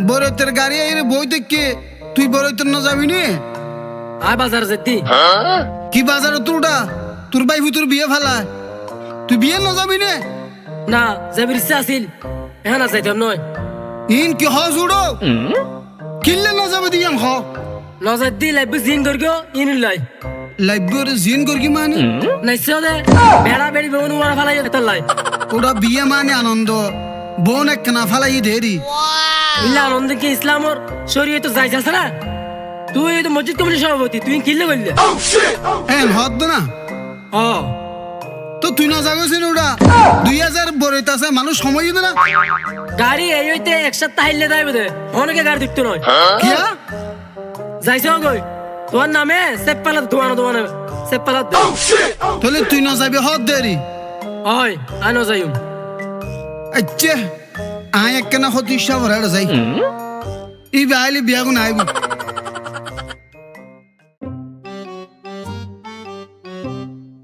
বরতের গাড়ি আইরে বই দেখে তুই বরতের না যাবি নি? আয় বাজার যেতি। কি বাজার তোরটা? তোর ভাই তোর বিয়ে ফেলা, তুই বিয়ে না যাবি নে? না যাবির ইচ্ছা আছিল, এখন আর যাইতাম নয়। ইন কি হস উড়ো কিল্লে না যাবে দিয়াম হ নজার দি লাইব জিন করগো ইন লাই লাইব্যর জিন করকি মানে নাইছো দে বেড়া বেড়ি বেউন ওরা ফালাই এত লাই। ওটা বিয়ে মানে আনন্দ, বোন এক না ফালাই দেরি। ইল্লা আনন্দ কি ইসলামর শরীয়ত যাইছ আছে না? তুই তো মসজিদ কমিটির সভাপতি, তুই কিল্লে বললে হ্যাঁ হদ না ও তো তুই না যাগছিস ওটা 2000 বরইতে আছে, মানুষ সময় দিবে না। গাড়ি এই হইতে এক সপ্তাহ হাইলে যাইবে দে, অনেকে গাড়ি দিতে নয়। কিয়া যাইছ কই তোমার নামে সেপালা দোয়ানো দোয়ানো সেপালা তাহলে তুই না যাবি হদ দেরি। ওই আনো যাইম আচ্ছা আয় এক না হত ইচ্ছা ভরে যাই ই বাইলি বিয়া গুণ আইব।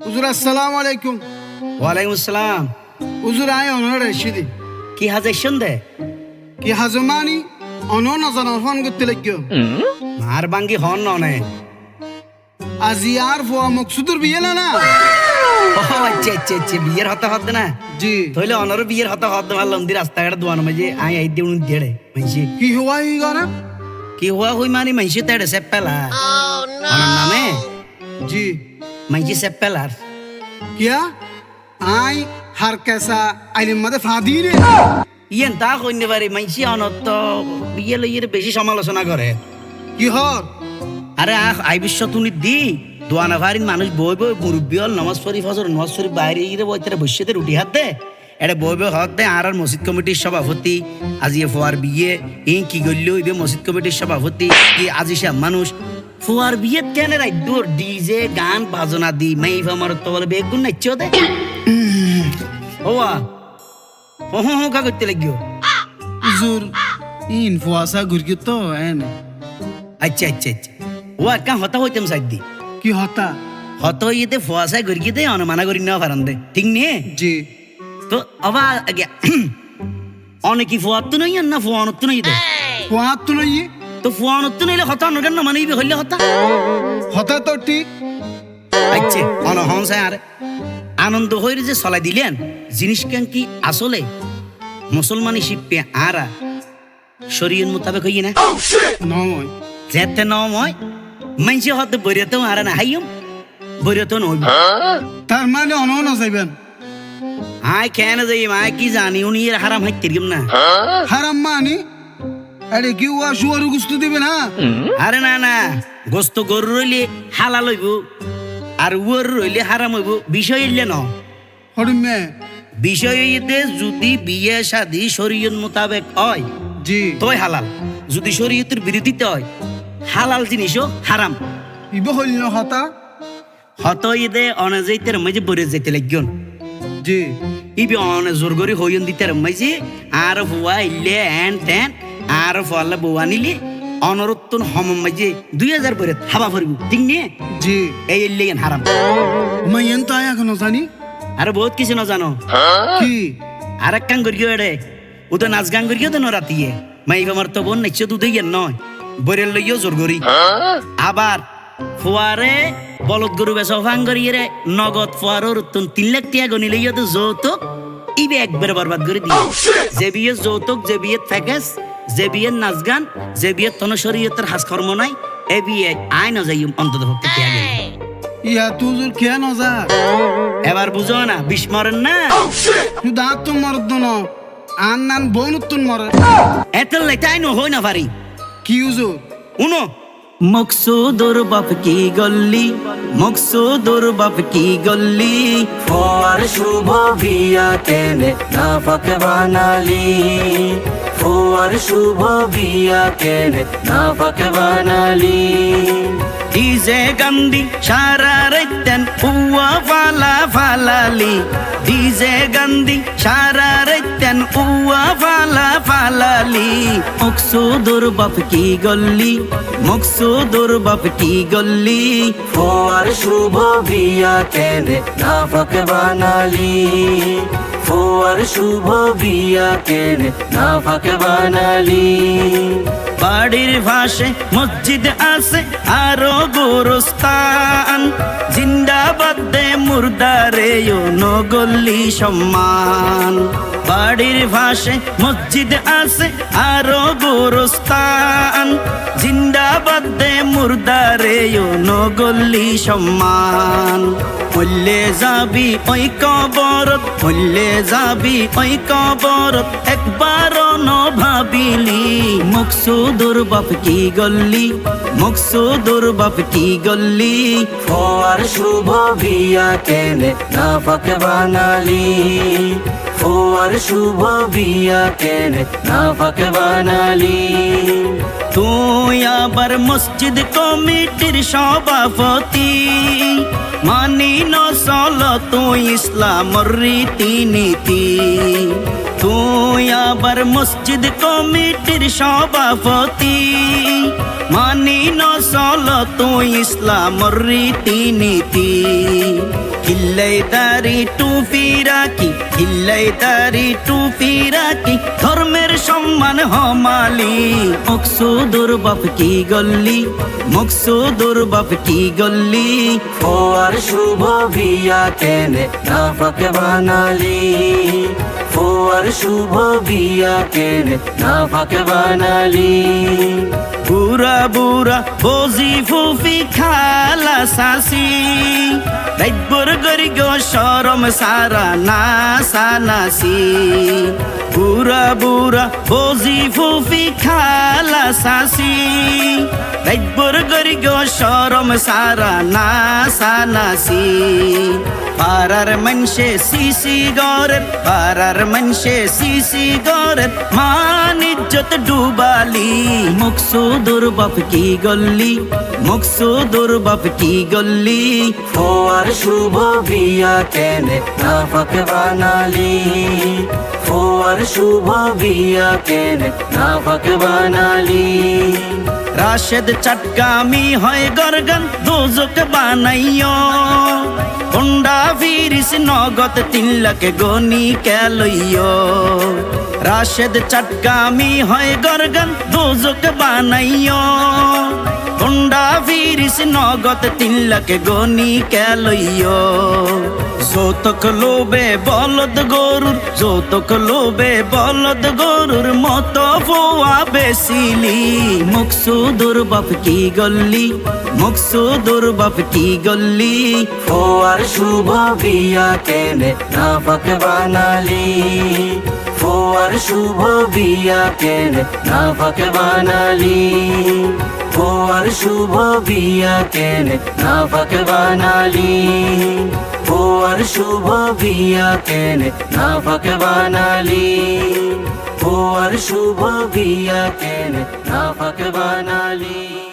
হুজুর আসসালামু আলাইকুম। ওয়ালাইকুম আসসালাম। হুজুর আয় অনর রশিদি কি হাজাইছন দে? কি হাজমানি অন না জানা ফোন করতে লাগিও মার বাঙ্গি হন ননে। আজি আর ফোয়া মকসুদুর বিয়ে না না। ও আচ্ছা আচ্ছা আচ্ছা বিয়ের হতে হতে না জি তইলে অনর বিয়ের হতে হতে মারলাম দি রাস্তাঘাট দোয়ানো মাঝে আই আই দেউন দেড়ে মাইছি কি হওয়া ই গরা কি হওয়া হই মানে মাইছি তেড়ে সেপেলা অনার নামে জি মাইছি সেপেলার কিয়া আই হার কেসা আইলিম মাদে ফাদি রে ইয়েন তা কইনে পারি মাইছি অনত বিয়ে লইয়ের বেশি সমালোচনা করে। কি হর আরে আই বিশ্ব তুনি দি দোয়ানা ভারিন মানুষ বই বই মুরব্বী হল নমাজ শরীফ হজর নমাজ শরীফ বাইরে ইরে বইতে বসেতে রুটি হাত দে এটা বই বই হক দে আর মসজিদ কমিটির সভাপতি আজি ফোয়ার বিয়ে এই কি গল্য ইবে মসজিদ কমিটির সভাপতি কি আজি সব মানুষ ফোয়ার বিয়ে কেন রাইডোর ডিজে গান বাজনা দি মাইফা মারত তো বলে বেগুন নাচছো দে ওয়া হো হো কা করতে লাগিও হুজুর ইন ফুয়াসা গুরকি তো এনে আচ্ছা আচ্ছা আচ্ছা ওয়া কা হতা হইতাম সাইদি কি হতা হত ইতে ফুয়াশায় গড়কি দে অনুমানা করি না পারান দে ঠিক নিয়ে জি তো আবা আগে অনেকই ফুয়াত তো নই না ফুয়ানত তো নই দে ফুয়াত তো নই তো ফুয়ানত তো নইলে হতা নগেন না মানেই হইলে হতা হতা তো ঠিক আচ্ছা অন হনসায় আরে আনন্দ হইরে যে চলাই দিলেন জিনিস কেন কি আসলে মুসলমানি শিপে আরা শরীয়ত মোতাবেক হই না নয় যেতে নয় মাইছে হতে বরিয়াতেও আরা না হাইম বরিয়াতেও নই তার মানে অন না যাইবেন আয় কেন যাই আয় কি জানি উনি এর হারাম হাইতে গেম না হারাম মানি আরে কি ওয়া শুয়ারু গুস্তু দিবে না আরে না না গোস্ত গরু রইলে হালাল হইব আর উয়ার রইলে হারাম হইব বিষয় ইলে ন হরিমে বিষয় হইতে যদি বিয়ে শাদী শরীয়ত মোতাবেক হয় জি তোই হালাল যদি শরীয়তের বিরোধিতে হয় হালাল জিনিসও হারাম ইবে হইল না হতা হত ইদে অনেজাইতের মাঝে বরে যাইতে লাগিয়ন জি ইবে অনে জোর করে হইন দিতে মাঝে আর হুয়া ইলে এন টেন আর ফলে বউ আনিলে অনরত্তন হম মাঝে 2000 বরে হাবা ভরবি ঠিক নিয়ে জি এই ইলে হারাম মাইয়েন তো আয়া কেন জানি আরে বহুত কিছু না জানো কি আর এক কান করিও এড়ে ও তো নাচ গান করিও তো নরাতিয়ে মাই আমার তো বোন নাচছে দুধে গিয়ে নয় বরের লইও জোর করি আবার ফুয়ারে বলদ গরু বেসা ফাং করিয়ে রে নগদ ফুয়ারোর তুন 3 লাখ টাকা গনি লইও তো যৌতুক ইবে একবার বরবাদ করে দিয়ে যে বিয়ে যৌতুক যে বিয়ে ফ্যাকেস যে বিয়ে নাচ গান যে বিয়ে তন শরীয়তের হাস কর্ম নাই এ বিয়ে আই না যাই অন্তত ভক্তি ত্যাগ ইয়া তুজুর কে না যা এবার বুঝো না বিস্মরণ না তুই দাঁত তো মরদ ন আন নান বনুত্তুন মরে এত লেটাই নো হই না পারি কি হুজুর উনো মকসুদুর বাপ কি গল্লি মকসুদুর বাপ কি গল্লি ফোয়ার শুভ বিয়া কেনে নাফাক বানালি ফোয়ার শুভ বিয়া কেনে নাফাক বানালি ডিজে গান্দি সারা রাইতেন হুয়া ফালা ফালা কান্দি সারা রাইতেন উয়া ফালা ফালালি মকসুদুর বাপ কি গল্লি মকসুদুর বাপ কি গল্লি ফোয়ার শুভ বিয়া কেনে নাফক বানালি ফোয়ার শুভ বিয়া কেনে নাফক বানালি বাড়ির ভাষে মসজিদ আছে আরো গোরস্থান জিন্দাবাদ দে মুর্দারে নগল্লি সম্মান বাড়ির ভাষে মসজিদ আছে আরো গোরস্থান জিন্দাবাদ দে মুর্দারে নগল্লি সম্মান মল্লে যাবি ওই কবরত মল্লে যাবি ওই কবরত একবারও ন ভাবিলি মকসুদুর বাপ কি গল্লি মকসুদুর বাপ কি গল্লি ফোয়ার শুভ বিয়া কেনে নাফক বানালি ফোয়ার শুভ বিয়া কেনে নাফক বানালি তুই আবার মসজিদ কমিটির সভাপতি মানি ন চল তুই ইসলামর রীতি নীতি তুই আবার মসজিদ কমিটির সভাপতি মানি ন চল তুই ইসলামর রীতি নীতি হিল্লাই দাড়ি টুপি রাখি হিল্লাই দাড়ি টুপি রাখি ধর্মের সম্মান হমালি মকসুদুর বাপ কি গল্লি মকসুদুর বাপ কি গল্লি ফোয়ার শুভ বিয়া কেনে নাফক বানালি ফোয়ার শুভ বিয়া কেনে নাফক বানালি বুড়া বুড়া বজি ফুফি খালা সাসি রাইতবর গরি গো শরম সারা নাসা নাসি বুড়া বুড়া বজি ফুফি খালা সাসি রাইতবর গরি গো শরম সারা নাসা নাসি পারার মনসে সিসি গরের পারার মনসে সিসি গরের মান ইজ্জত ডুবালি মকসুদুর বাপ কি গল্লি মকসুদুর বাপ কি গল্লি ফোয়ার শুভ বিয়া কেনে নাফক বানালি ফোয়ার শুভ বিয়া কেনে নাফক বানালি রাশেদ চটকামি হয় গরগন দোজক বানাইও হোন্ডা ফিরিস নগদ 3 লাখ গনি কেলইও রাশেদ চটকামি হয় গরগন দোজক বানাইও হোন্ডা ফিরিস নগদ 3 লাখ গনি কেলইও যৌতুক লোবে বলদ গরুর যৌতুক লোবে বলদ গরুর মতো ফোয়া বেসিলি মকসুদুর বাপ কি গল্লি মকসুদুর বাপ কি গল্লি ফোয়ার শুভ বিয়া কেনে নাফক বানালি ফোয়ার শুভ বিয়া কেনে নাফক বানালি ফোয়ার শুভ বিয়া কেনে নাফক বানালি ফোয়ার শুভ বিয়া কেনে নাফক বানালি ফোয়ার শুভ বিয়া কেনে নাফক বানালি